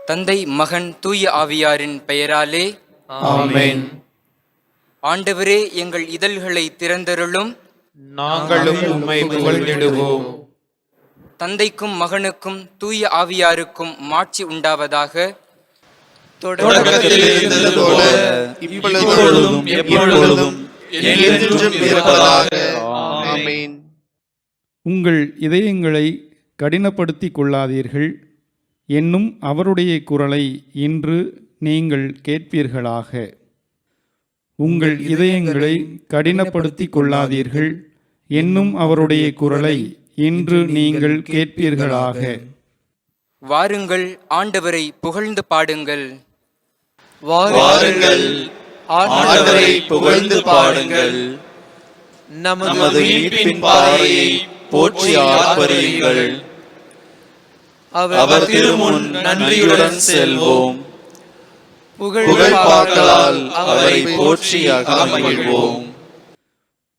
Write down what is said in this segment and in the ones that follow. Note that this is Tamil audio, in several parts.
தந்தை, மகன், தூய ஆவியாரின் பெயராலே ஆமென். ஆண்டவரே, எங்கள் இதழ்களை திறந்தருளும். நாங்களும் உம்மை புகழ்ந்திடுவோம். தந்தைக்கும் மகனுக்கும் தூய ஆவியாருக்கும் மாட்சி உண்டாவதாக. தொடக்கத்தில் இருந்தது போல இப்பொழுதும் எப்பொழுதும் என்றென்றும் இருப்பதாக. ஆமென். உங்கள் இதயங்களை கடினப்படுத்திக் கொள்ளாதீர்கள் என்னும் அவருடைய குரலை இன்று நீங்கள் கேட்பீர்களாக. உங்கள் இதயங்களை கடினப்படுத்திக் கொள்ளாதீர்கள் என்னும் அவருடைய குரலை இன்று நீங்கள் கேட்பீர்களாக. வாருங்கள், ஆண்டவரை புகழ்ந்து பாடுங்கள். வாருங்கள், ஆண்டவரை புகழ்ந்து பாடுங்கள். நமது மீட்பின் பாறையை போற்றி ஆர்ப்பரியுங்கள். அவர் திருமுன் நன்றியுடன் செல்வோம். புகழ் பாக்களால் அவரை போற்றி அகமகிழ்வோம்.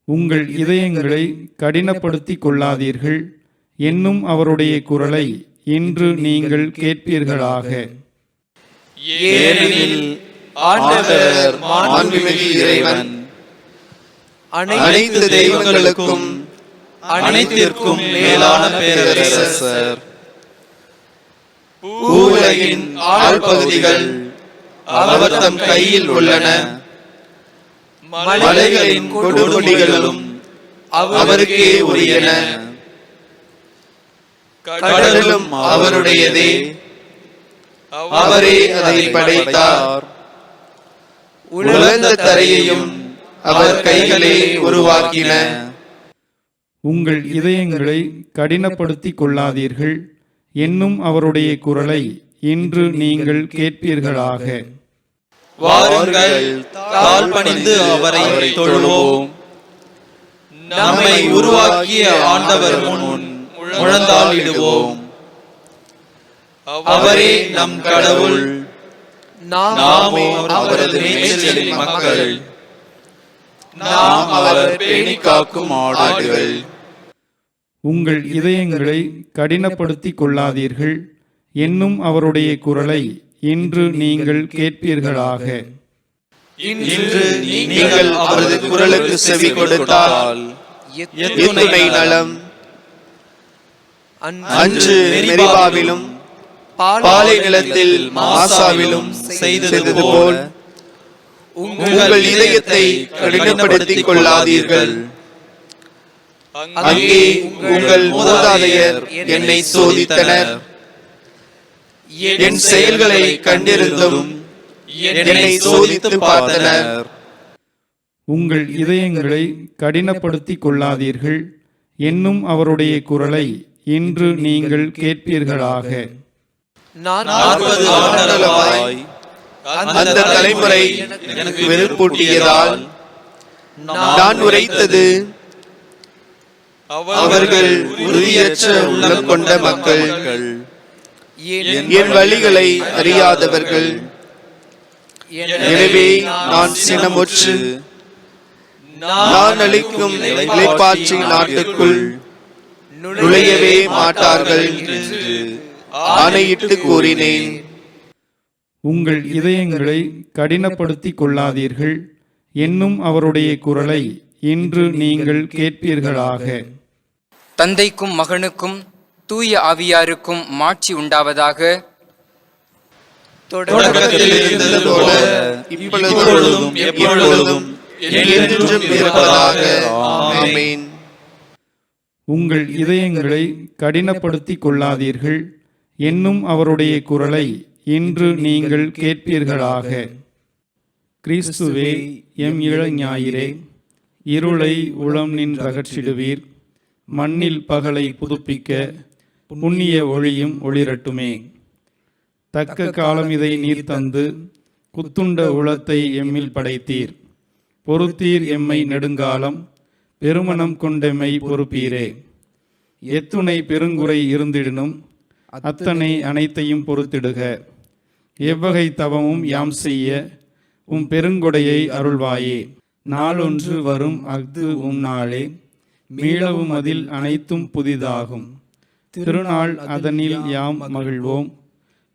உங்கள் இதயங்களை கடினப்படுத்திக் கொள்ளாதீர்கள் என்னும் அவருடைய குரலை இன்று நீங்கள் கேட்பீர்களாக. ஏனெனில் ஆண்டவர் மாண்புமிகு இறைவன், அனைத்து தெய்வங்களுக்கும் அனைத்திற்கும் மேலான பேரரசர். பூவுலகின் ஆழ்பகுதிகள் அவர் தம் கையில் உள்ளன. மலைகளின் கொடுமுடிகளும் அவருக்கே உரியன. கடலும் அவருடையதே, அவரே அதை படைத்தார். உலர்ந்த தரையையும் அவர் கைகளே உருவாக்கின. உங்கள் இதயங்களை கடினப்படுத்திக் கொள்ளாதீர்கள் என்னும் அவருடைய குரலை இன்று நீங்கள் கேட்பீர்களாக. வாருங்கள், தாழ்பணிந்து அவரை தொழுவோம். நம்மை உருவாக்கிய ஆண்டவர் முன் முழந்தாளிடுவோம். அவரே நம் கடவுள், நாமோ அவரது மேய்ச்சலின் மக்கள். நாம் அவர் பேணி காக்கும் ஆடுகள். உங்கள் இதயங்களை கடினப்படுத்திக் கொள்ளாதீர்கள் என்னும் அவருடைய குரலை இன்று நீங்கள் கேட்பீர்களாக. இன்று நீங்கள் அவரது குரலுக்கு செவி கொடுத்தால் எத்துணை நலம். அன்று மெரிபாவிலும் பாலை நிலத்தில் மாசாவிலும் செய்தது போல் உங்கள் இதயத்தை கடினப்படுத்திக் கொள்ளாதீர்கள். அங்கே உங்கள் மூதாதையர் என்னை சோதித்தனர். என் செயல்களை கண்டிருந்தும் என்னை சோதித்து பார்த்தனர். உங்கள் இதயங்களை கடினப்படுத்திக் கொள்ளாதீர்கள் என்னும் அவருடைய குரலை இன்று நீங்கள் கேட்பீர்களாக. 40 ஆண்டுகளாய் அந்த தலைமுறை எனக்கு வெறுப்பூட்டியதால் நான் உரைத்தது, அவர்கள் உறுதியற்ற உள்ளம் கொண்ட மக்கள், என் வழிகளை அறியாதவர்கள். எனவே நான் சினமுற்று நான் அளிக்கும் இளைப்பாற்றி நாட்டுக்குள் நுழையவே மாட்டார்கள் என்று ஆணையிட்டு கூறினேன். உங்கள் இதயங்களை கடினப்படுத்திக் கொள்ளாதீர்கள் என்னும் அவருடைய குரலை இன்று நீங்கள் கேட்பீர்களாக. தந்தைக்கும் மகனுக்கும் தூய ஆவியாருக்கும் மாட்சி உண்டாவதாக. தொடக்கத்தில் இருந்தது போல இப்பொழுதும் எப்பொழுதும் என்றென்றும் இருப்பதாக. ஆமென். உங்கள் இதயங்களை கடினப்படுத்திக் கொள்ளாதீர்கள் என்னும் அவருடைய குரலை இன்று நீங்கள் கேட்பீர்களாக. கிறிஸ்துவே, எம் இளஞாயிறே, இருளை உளம் நின்றகற்றிடுவீர். மண்ணில் பகலை புதுப்பிக்க புண்ணிய ஒளியும் ஒளிரட்டுமே. தக்க காலம் இதை நீர் தந்து குத்துண்ட உளத்தை எம்மில் படைத்தீர். பொறுத்தீர் எம்மை நெடுங்காலம், பெருமனம் கொண்டெம்மை பொறுப்பீரே. எத்துணை பெருங்குறை இருந்திடனும் அத்தனை அனைத்தையும் பொறுத்திடுக. எவ்வகை தவமும் யாம் செய்ய உம் பெருங்கொடையை அருள்வாயே. நாளொன்று வரும் அஃது உம் நாளே, மீளவும் அதில் அனைத்தும் புதிதாகும். திருநாள் அதனில் யாம் மகிழ்வோம்.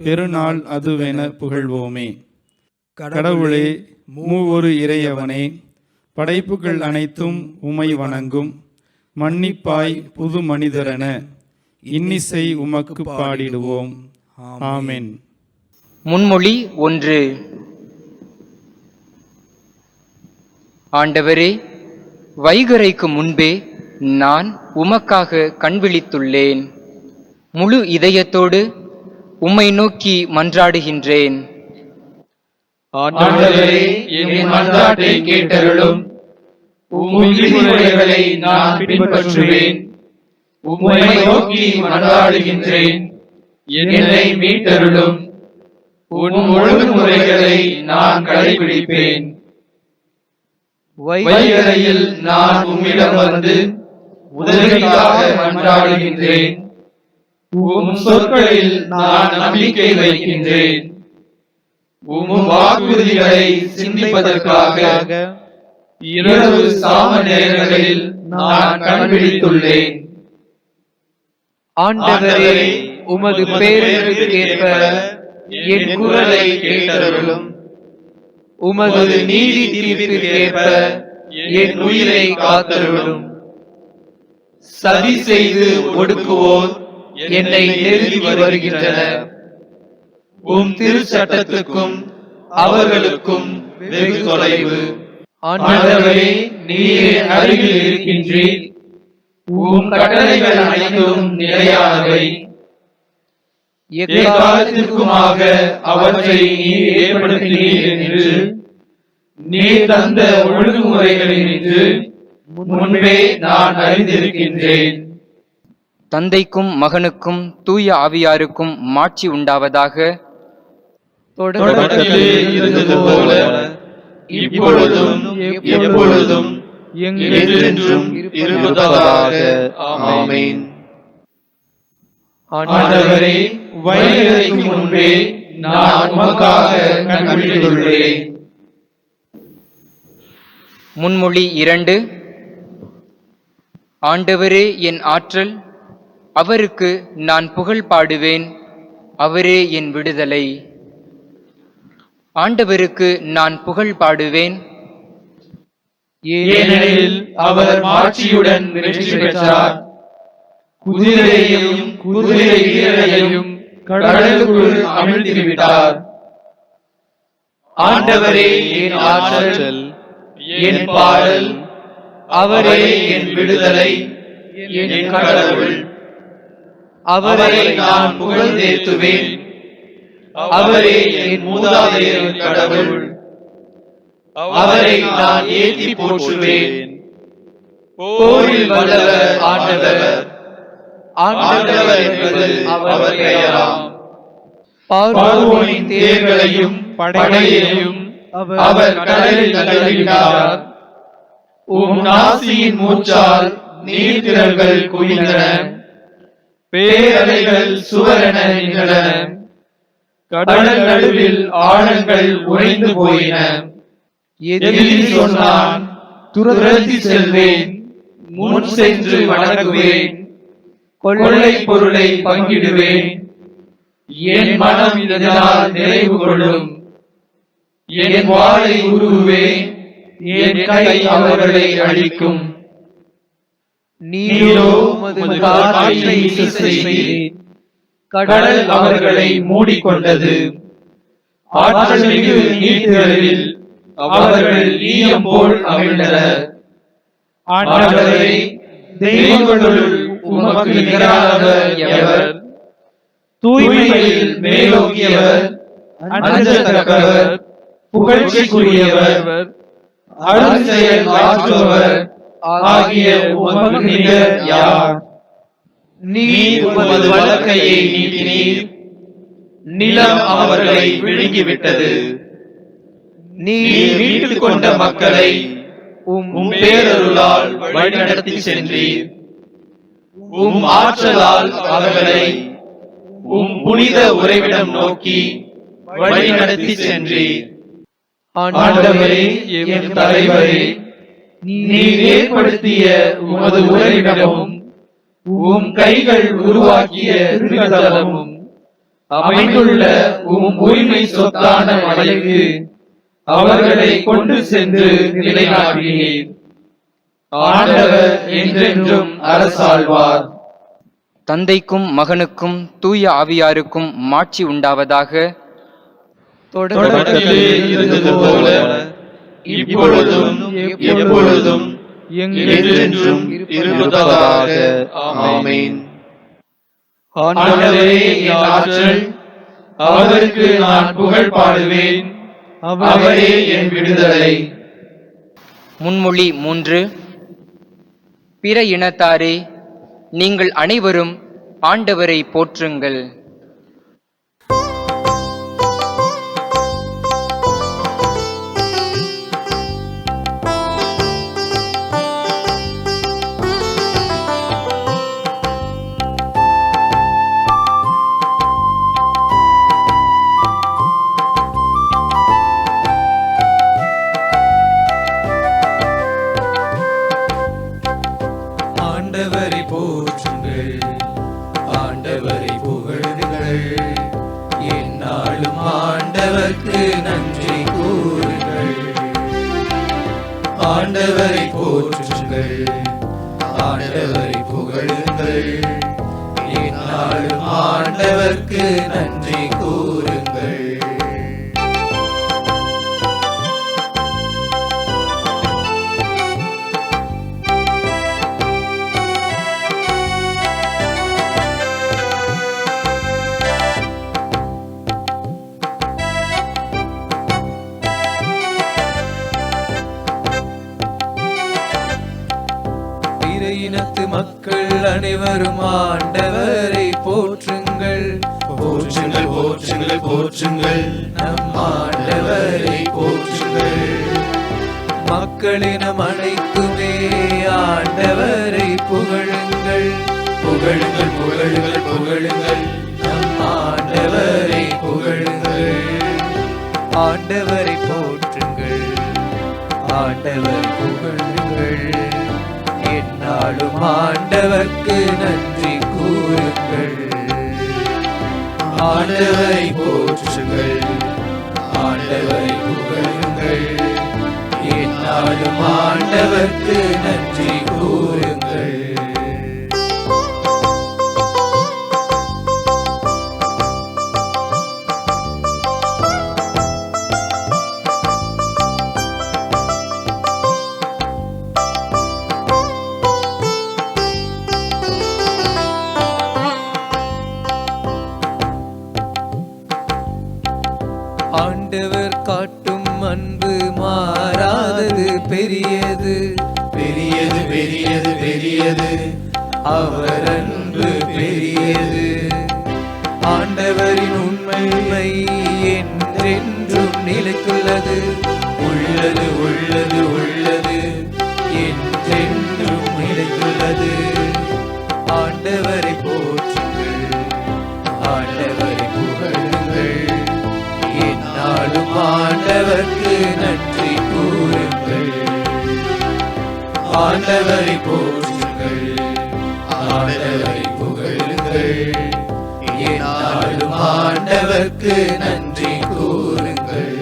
பெருநாள் அதுவென புகழ்வோமே. கடவுளே, மூவொரு இறையவனே, படைப்புகள் அனைத்தும் உமை வணங்கும். மன்னிப்பாய் புது மனிதரென இன்னிசை உமக்கு பாடிடுவோம். ஆமென். முன்மொழி 1. ஆண்டவரே, வைகறைக்கு முன்பே நான் உமக்காக கண்விழித்துள்ளேன். முழு இதயத்தோடு உம்மை நோக்கி மன்றாடுகின்றேன். ஆண்டவரே, என் மன்றாட்டை கேட்டருளும். உம் விதிமுறைகளை நான் பின்பற்றுவேன். உம்மை நோக்கி மன்றாடுகின்றேன். என்னை மீட்டருளும். உன் ஒழுங்குமுறைகளை நான் கடைபிடிப்பேன். வைகறையில் நான் உம்மிடம் வந்து உதவிக்காக மன்றாடுகின்றேன். உம் சொற்களில் நான் நம்பிக்கை வைக்கின்றேன். உம் வாக்குறுதிகளை சிந்திப்பதற்காக இரவு சாம நேரங்களில் நான் கண்பிடித்துள்ளேன். ஆண்டவரே, உமது பேரருளுக்கேற்ப என் குரலை கேட்டருளும். உமது நீதி தீர்ப்பிற்கேற்ப என் உயிரை காத்தருளும். சதி செய்து ஒடுக்குவோர் என்னை நெருங்கி வருகின்றனர். உம் திருச்சட்டத்துக்கும் அவர்களுக்கும் வெகு தொலைவு. ஆண்டவரே, நீரே அருகில் இருக்கின்றீர். உம் கட்டளைகள் அனைத்தும் நிலையானவை. எக்காலத்திற்குமாக அவற்றை நீர் ஏற்படுத்தினீர் என்று நீர் தந்த ஒழுங்குமுறைகளினின்று முன்பே நான் அறிந்திருக்கின்றேன். தந்தைக்கும் மகனுக்கும் தூய ஆவியாருக்கும் மாட்சி உண்டாவதாக. தொடக்கத்திலே இருந்தது போல இப்பொழுதும் எப்பொழுதும் என்றென்றும் இருப்பதாக. ஆமென். ஆண்டவரே, வைகறைக்கு முன்பே நான் உமக்காக கண்விழித்துள்ளேன். முன்மொழி 2. ஆண்டவரே என் ஆற்றல், அவருக்கு நான் புகழ் பாடுவேன். அவரே என் விடுதலை. ஆண்டவருக்கு நான் புகழ் பாடுவேன். ஏனெனில் அவர் மாட்சியுடன் வெற்றி பெற்றார். குதிரையையும் குதிரை வீரரையும் கடலுக்குள் அமிழ்த்திவிட்டார். ஆண்டவரே என் ஆற்றல், என் பாடல், அவரே என் விடுதலை, என் கடவுள். அவரை நான் புகழ்ந்தேத்துவேன். அவரே என் மூதாதையர் கடவுள். அவரை நான் ஏற்றி போற்றுவேன். போரில் வல்லவர் ஆண்டவர். ஆண்டவர் என்பது அவர் பெயராம். பார்வோனின் தேர்களையும் படையையும் அவர் கடலில் தள்ளிவிட்டார். உம் நாசியின் மூச்சால் நீர்த்திரள்கள் குவிந்தன. பேரலைகள் சுவரென நின்றன. கடல் நடுவில் ஆழங்கள் உறைந்து போயின. எதிரி சொன்னான், துரத்தி செல்வேன், முன் சென்று வணங்குவேன், கொள்ளை பொருளை பங்கிடுவேன். என் மனம் இதனால் நிறைவு கொள்ளும். என் வாளை உருவுவேன், என் கை அவர்களை அழிக்கும். நீரோ உமது காற்றை வீச செய்தீர். கடல் அவர்களை மூடிக்கொண்டது. ஆற்றல் மிகு நீர்த்திரளில் அவர்கள் ஈயம் போல் அமிழ்ந்தனர். ஆண்டவரே, தெய்வங்களுள் உமக்கு நிகரானவர் எவர்? தூய்மையில் மேலோங்கியவர், அஞ்சத்தக்கவர், புகழ்ச்சிக்குரியவர், அருஞ்செயல் ஆற்றுபவர் ஆகிய உமக்கு நிகர் யார்? நீர் உமது வலக்கையை நீட்டினீர். நிலம் அவர்களை விழுங்கிவிட்டது. நீர் மீட்டுக் கொண்ட மக்களை உம் பேரருளால் வழிநடத்தி சென்றீர். உம் ஆற்றலால் அவர்களை உம் புனித உறைவிடம் நோக்கி வழிநடத்தி சென்றீர். ஆண்டவரே, எம் தலைவரே, நீர் ஏற்படுத்திய உமது உறைவிடமும் உம் கைகள் உருவாக்கிய திருத்தலமும் அமைந்துள்ள உரிமை சொத்தான மலைக்கு அவர்களை கொண்டு சென்று நிலைநாட்டினீர். ஆண்டவர் என்றென்றும் அரசாழ்வார். தந்தைக்கும் மகனுக்கும் தூய ஆவியாருக்கும் மாட்சி உண்டாவதாக. தொடக்கத்திலே இருந்தது போல இப்பொழுதும் எப்பொழுதும் என்றென்றும் இருப்பதாக. ஆமென். ஆண்டவரே என் ஆற்றல், அவருக்கு நான் புகழ் பாடுவேன். அவரே என் விடுதலை. முன்மொழி 3. பிற இனத்தாரே, நீங்கள் அனைவரும் ஆண்டவரை போற்றுங்கள். ஆண்டவரை போற்றுங்கள், ஆண்டவரை புகழுங்கள், எந்நாளும் ஆண்டவர்க்கு நன்றி கூறுங்கள். ஆண்டவரை போற்றுங்கள், ஆண்டவரை புகழுங்கள், எந்நாளும் ஆண்டவர்க்கு நன்றி கூறுங்கள். இனத்து மக்கள் அனைவரும் ஆண்டவரை போற்றுங்கள், போற்றுங்கள், போற்றுங்கள், போற்றுங்கள், நம் ஆண்டவரை போற்றுங்கள். மக்களினம் அனைத்துமே ஆண்டவரை புகழுங்கள், புகழுங்கள், புகழுங்கள், புகழுங்கள், நம் ஆண்டவரை புகழுங்கள். ஆண்டவரை போற்றுங்கள், ஆண்டவரை புகழுங்கள், எந்நாளும் ஆண்டவர்க்கு நன்றி கூறுங்கள். ஆண்டவரை போற்றுங்கள், ஆண்டவரை புகழுங்கள், எந்நாளும் ஆண்டவர்க்கு நன்றி கூறுங்கள். ஆண்டவர் காட்டும் அன்பு மாறாதது, பெரியது, பெரியது, பெரியது, பெரியது, அவர் அன்பு பெரியது. ஆண்டவரின் உண்மை என்றென்றும் நிலைத்துள்ளது, உள்ளது, உள்ளது, உள்ளது, என்றென்றும் நிலைத்துள்ளது. ஆண்டவரை போற்றுங்கள், ஆண்டவரை புகழுங்கள், எந்நாளும் ஆண்டவர்க்கு நன்றி கூறுங்கள். ஆண்டவரை போற்றுங்கள், ஆண்டவரை புகழுங்கள், எந்நாளும் ஆண்டவர்க்கு நன்றி கூறுங்கள்.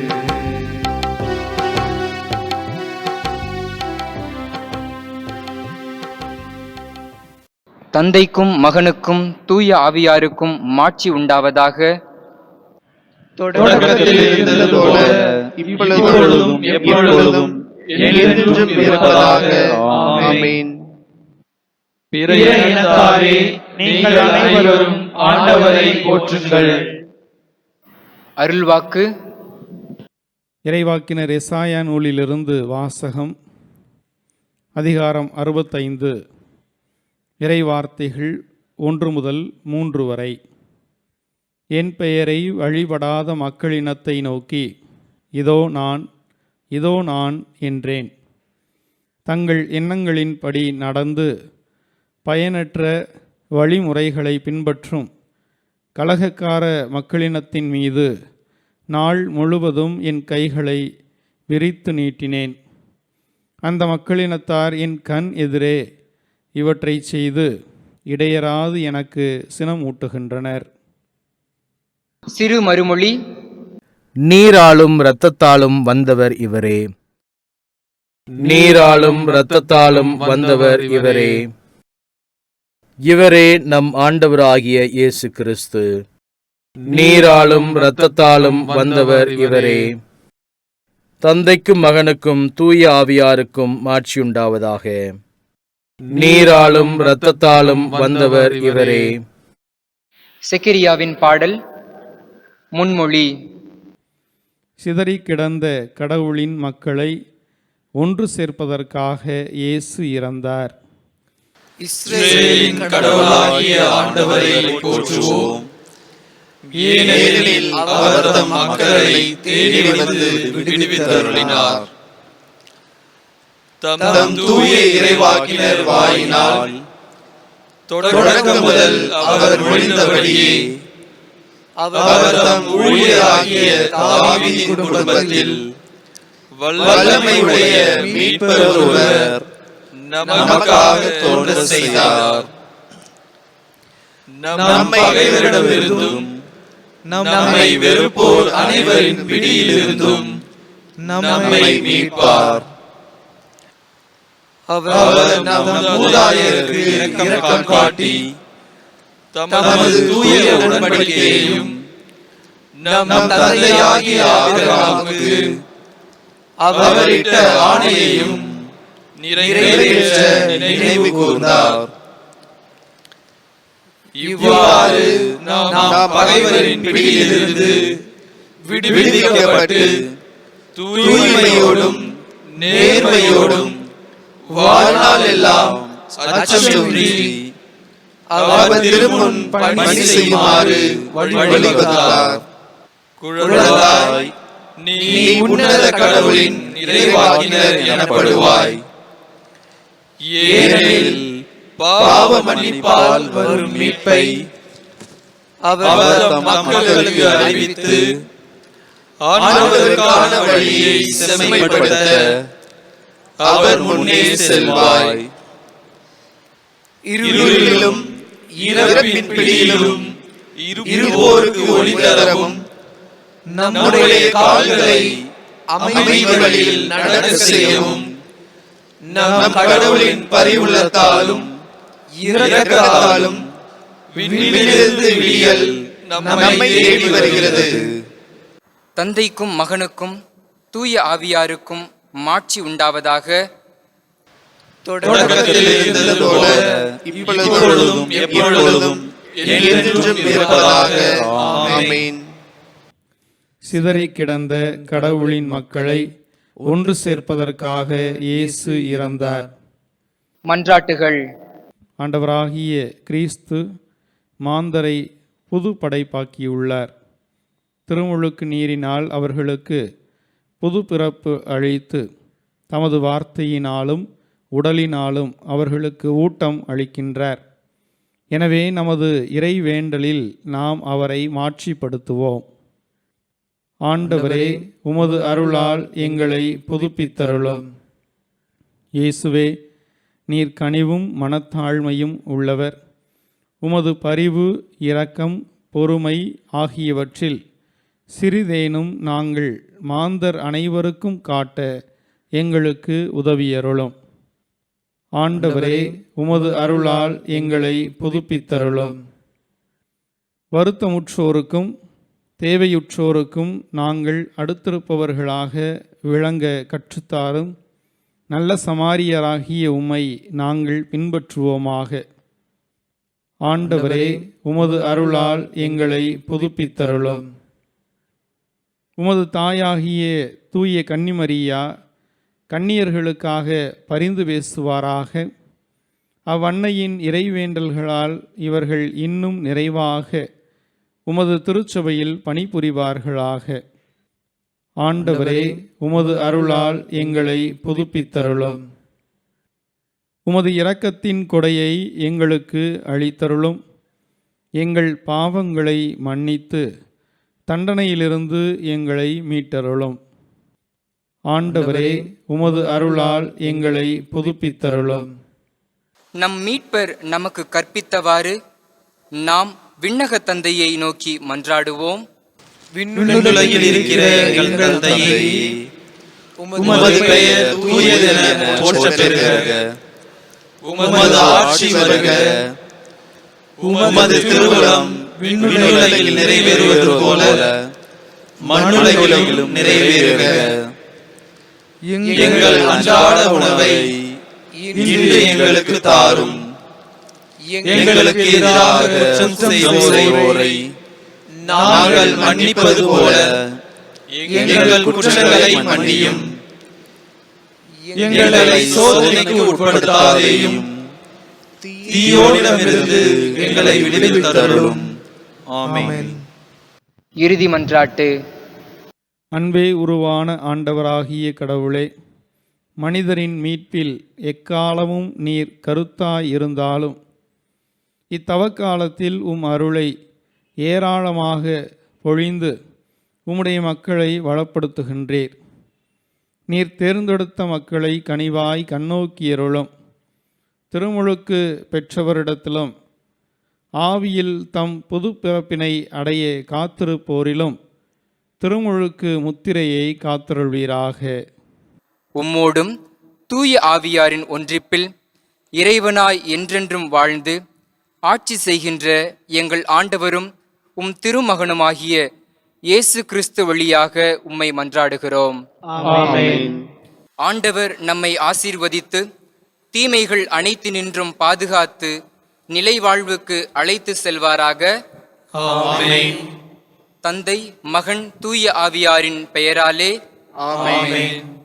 தந்தைக்கும் மகனுக்கும் தூய ஆவியாருக்கும் மாட்சி உண்டாவதாக. தொடக்கத்திலே இருந்தது போல இப்பொழுதும் எப்பொழுதும் என்றென்றும் இருப்பதாக. ஆமென். பிற இனத்தாரே, நீங்கள் அனைவரும் ஆண்டவரை போற்றுங்கள். அருள்வாக்கு. இறைவாக்கினர் எசாயா நூலிலிருந்து வாசகம். அதிகாரம் 65. இறைவார்த்தைகள் 1 முதல் 3 வரை. என் பெயரை வழிபடாத மக்களினத்தை நோக்கி, இதோ நான் என்றேன். தங்கள் எண்ணங்களின்படி நடந்து பயனற்ற வழிமுறைகளை பின்பற்றும் கலகக்கார மக்களினத்தின் மீது நாள் முழுவதும் என் கைகளை விரித்து நீட்டினேன். அந்த மக்களினத்தார் என் கண் எதிரே இவற்றை செய்து இடையராது எனக்கு சினமூட்டுகின்றனர். சிறு மறுமொழி. நீராலும் இரத்தத்தாலும் வந்தவர் இவரே. நீராலும் இரத்தத்தாலும் வந்தவர் இவரே. இவரே நம் ஆண்டவராகிய இயேசு கிறிஸ்து. நீராலும் இரத்தத்தாலும் வந்தவர் இவரே. தந்தைக்கும் மகனுக்கும் தூய ஆவியாருக்கும் மாட்சியுண்டாவதாக. நீராலும் இரத்தத்தாலும் வந்தவர் இவரே. செக்கரியாவின் பாடல். முன்மொழி. சிதறி கிடந்த கடவுளின் மக்களை ஒன்று சேர்ப்பதற்காக இயேசு இறந்தார். இஸ்ரவேலின் கடவுளாகிய ஆண்டவரை போற்றுவோம். ஏனெனில் அவர் தம் மக்களை தேடி வந்து விடுவித்தருளினார். தம் தூய இறைவாக்கினர் வாயினால் தொடக்கம் முதல் அவர் மொழிந்தபடியே அவர் தம் ஊழியராகிய தாவீதின் குடும்பத்தில் வல்லமையுடைய மீட்பர் ஒருவர் நமக்காக தோன்ற செய்தார். நம் பகைவரிடமிருந்தும் நம்மை வெறுப்போர் அனைவரின் பிடியிலிருந்தும் நம்மை மீட்பார். அவர் நம் மூதாதையருக்கு இரக்கம் காட்டி தமது தூய உடன்படிக்கையையும் நம் தந்தையாகிய ஆபிரகாமுக்கு அவரிட்ட ஆணையையும் நிறைவேற்ற நினைவு கூர்ந்தார். இவ்வாறு நாம் பகைவரின் பிடியிலிருந்து விடுவிக்கப்பட்டு தூய்மையோடும் நேர்மையோடும் வாழ்நாள் எல்லாம் அச்சமின்றி அவர் திருமுன் பணி செய்யுமாறு வழிவகுத்தார். குழந்தாய், நீ உன்னத கடவுளின் இறைவாக்கினர் எனப்படுவாய். ஏனெனில் பாவ மன்னிப்பால் வரும் மீட்பை அவர் தம் மக்களுக்கு அறிவித்து ஆண்டவருக்கான வழியை செம்மைப்படுத்த அவர் முன்னே செல்வாய். இருளிலும் இறப்பின் பிடியிலும் இருப்போருக்கு ஒளி தரவும் நம்முடைய கால்களை அமைதி வழியில் நடக்க செய்யவும் நம் கடவுளின் பரிவுள்ளத்தாலும் இரக்கத்தாலும் விண்ணிலிருந்து விடியல் நம்மை தேடி வருகிறது. தந்தைக்கும் மகனுக்கும் தூய ஆவியாருக்கும் மாட்சி உண்டாவதாக. தொடக்கத்தில் இருந்தது போல இப்பொழுதும் எப்பொழுதும் என்றென்றும் இருப்பதாக. ஆமென். சிதறி கிடந்த கடவுளின் மக்களை ஒன்று சேர்ப்பதற்காக இயேசு இறந்தார். மன்றாட்டுகள். ஆண்டவராகிய கிறிஸ்து மாந்தரை புது படைப்பாக்கியுள்ளார். திருமுழுக்கு நீரினால் அவர்களுக்கு புது பிறப்பு அளித்து தமது வார்த்தையினாலும் உடலினாலும் அவர்களுக்கு ஊட்டம் அளிக்கின்றார். எனவே நமது இறைவேண்டலில் நாம் அவரை மாட்சிப்படுத்துவோம். ஆண்டவரே, உமது அருளால் எங்களை புதுப்பித்தருளும். இயேசுவே, நீர் கனிவும் மனத்தாழ்மையும் உள்ளவர். உமது பரிவு, இரக்கம், பொறுமை ஆகியவற்றில் சிறிதேனும் நாங்கள் மாந்தர் அனைவருக்கும் காட்ட எங்களுக்கு உதவியருளும். ஆண்டவரே, உமது அருளால் எங்களை புதுப்பித்தருளும். வருத்தமுற்றோருக்கும் தேவையுற்றோருக்கும் நாங்கள் அடுத்திருப்பவர்களாக விளங்க கற்றுத்தாரும். நல்ல சமாரியராகிய உம்மை நாங்கள் பின்பற்றுவோமாக. ஆண்டவரே, உமது அருளால் எங்களை புதுப்பித்தருளும். உமது தாயாகிய தூய கன்னிமரியா கன்னியர்களுக்காக பரிந்து பேசுவாராக. அவ்வன்னையின் இறைவேண்டல்களால் இவர்கள் இன்னும் நிறைவாக உமது திருச்சபையில் பணிபுரிவார்களாக. ஆண்டவரே, உமது அருளால் எங்களை புதுப்பித்தருளும். உமது இரக்கத்தின் கொடையை எங்களுக்கு அளித்தருளும். எங்கள் பாவங்களை மன்னித்து தண்டனையிலிருந்து எங்களை மீட்டருளும். ஆண்டவரே, உமது அருளால் எங்களை புதுப்பித்தருளும். நம் மீட்பர் நமக்கு கற்பித்தவாறு நாம் விண்ணக தந்தையை நோக்கி மன்றாடுவோம். விண்ணுலகில் இருக்கிற எங்கள் தந்தையே, உமது பெயர் தூயதென போற்றப் பெறுக. உமது ஆட்சி வருக. உமது திருவுளம் விண்ணுலகில் நிறைவேறுவது போல மண்ணுலகிலும் நிறைவேறுக. எங்கள் அன்றாட உணவை இன்று எங்களுக்கு தாரும். எங்களுக்கு எதிராக குற்றம் செய்வோரை நாங்கள் மன்னிப்பது போல எங்கள் குற்றங்களை மன்னியும். எங்களை சோதனைக்கு உட்படுத்தாதேயும், தீயோனிடமிருந்து எங்களை விடுவித்தருளும். ஆமென். இறுதி மன்றாட்டு. அன்பே உருவான ஆண்டவராகிய கடவுளே, மனிதரின் மீட்பில் எக்காலமும் நீர் கருத்தாய் இருந்தாலும் இத்தவக்காலத்தில் அருளை ஏராளமாக பொழிந்து உம்முடைய மக்களை வளப்படுத்துகின்றீர். நீர் தேர்ந்தெடுத்த மக்களை கனிவாய் கண்ணோக்கியருளும். திருமுழுக்கு பெற்றவரிடத்திலும் ஆவியில் தம் புது பிறப்பினை அடைய காத்திருப்போரிலும் திருமுழுக்கு முத்திரையை காத்தருள்வீராக. உம்மோடும் தூய ஆவியாரின் ஒன்றிப்பில் இறைவனாய் என்றென்றும் வாழ்ந்து ஆட்சி செய்கின்ற எங்கள் ஆண்டவரும் உம் திருமகனுமாகிய இயேசு கிறிஸ்து வழியாக உம்மை மன்றாடுகிறோம். ஆமென். ஆண்டவர் நம்மை ஆசீர்வதித்து தீமைகள் அனைத்தினின்றும் பாதுகாத்து நிலை வாழ்வுக்கு அழைத்து செல்வாராக. ஆமென். தந்தை, மகன், தூய ஆவியாரின் பெயராலே. ஆமென்.